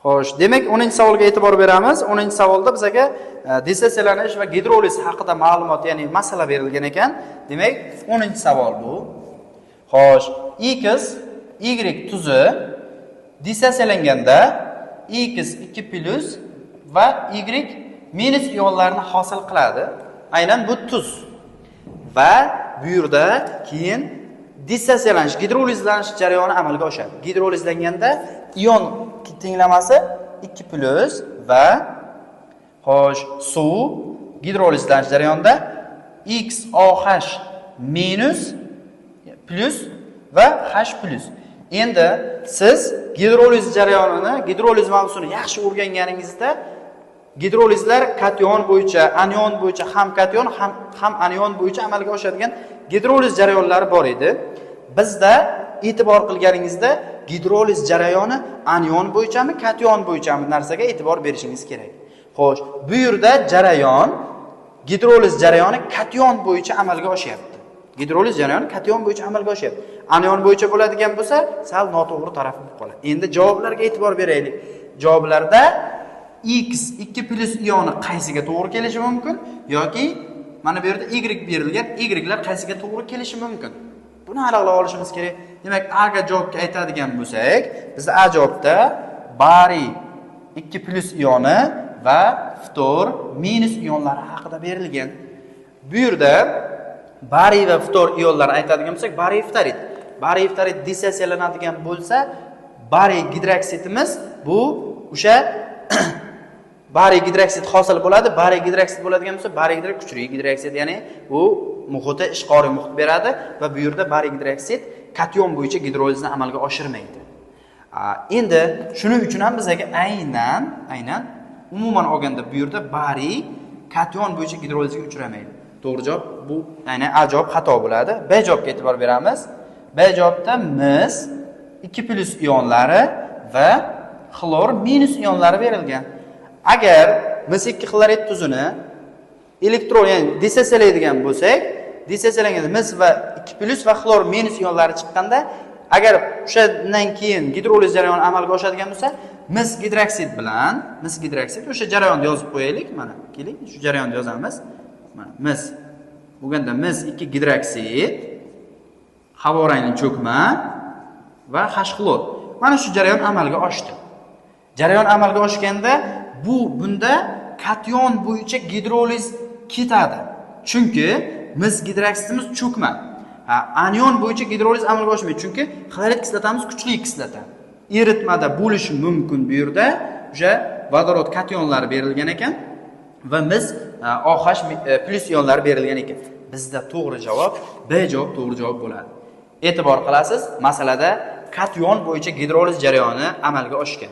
Xo'sh, demak 10-savolga e'tibor beramiz. 10-savolda bizga dissotsialanish va gidroliz haqida ma'lumot, ya'ni masala berilgan ekan. Demak, 10-savol bu. Xo'sh, X, Y tuzi dissotsialanganda X2+ va Y- ionlarni hosil qiladi. Aynan bu tuz. Va bu yerda keyin dissotsialanish, gidrolizlanish jarayoni amalga oshadi. Gidrolizlanganda ion tenglamasi 2+ va xo'sh, suv gidrolizlanish jarayonida XOH- plus va H+. Endi siz gidroliz jarayonini, gidroliz mavzusini yaxshi o'rganganingizda gidrolizlar kation bo'yicha, anion bo'yicha, ham kation ham anion bo'yicha amalga oshadigan gidroliz jarayonlari bor edi. Bizda e'tibor qilganingizda gidroliz jarayoni anion bo'yichami, kation bo'yichami narsaga e'tibor berishingiz kerak. Xo'sh, bu yerda jarayon gidroliz jarayoni kation bo'yicha amalga oshyapti. Gidroliz jarayoni kation bo'yicha amalga oshyapti. Anion bo'yicha bo'ladigan bo'lsa, sal noto'g'ri taraf bo'lib qoladi. Endi javoblarga e'tibor beraylik. Javoblarda X2+ ioni qaysiga to'g'ri kelishi mumkin yoki mana bu yerda Y berilgan, Y'lar qaysiga to'g'ri kelishi mumkin? Buni aniqlab olishimiz kerak. Demak, A ga javobga aytadigan bo'lsak, bizda A javobda bariy 2+ ioni va ftor- ionlari haqida berilgan. Bu yerda bariy va ftor ionlarni aytadigan bo'lsak, bariy ftorid. Bariy ftorid dissotsiyalanadigan bo'lsa, bariy gidroksidimiz bu o'sha bariy gidroksid hosil bo'ladi. Bariy gidroksid bo'ladigan bo'lsa, bariy kuchli gidroksid, ya'ni u muhitda ishqoriy muhit beradi va bu yerda bariy gidroksid kation bo'yicha gidrolizni amalga oshirmaydi. Endi shuning uchun ham bizga aynan umuman olganda bu yerda bariy kation bo'yicha gidrolizga uchramaydi. To'g'ri javob bu, aynan A javob xato bo'ladi. B javobga e'tibor beramiz. B javobda mis 2+ ionlari va xlor- ionlari berilgan. Agar mis 2 xlorid tuzini elektron, ya'ni dissotsiyalaydigan bo'lsak, dissotsiyalanganda mis va 2+ va xlor- ionlari chiqqanda, agar o'shadan keyin gidroliz jarayoni amalga oshadigan bo'lsa, mis gidroksid bilan, o'sha jarayonni yozib qo'yaylik. Mana, keling, shu jarayonni yozamiz. Mana mis bo'lganda mis 2 gidroksid, havo rangli cho'kma va H xlor. Mana shu jarayon amalga oshdi. Jarayon amalga oshganda bunda kation bo'yicha gidroliz ketadi. Chunki mis gidroksidimiz cho'kma. Anion bo'yicha gidroliz amalga oshmaydi. Chunki xlorid kislotamiz kuchli kislota. Eritmada bo'lishi mumkin bu yerda. O'sha vodorod kationlari berilgan ekan va mis OH+ ionlari berilgan ekan. Bizda to'g'ri javob B javob to'g'ri javob bo'ladi. E'tibor qilasiz, masalada kation bo'yicha gidroliz jarayoni amalga oshgan.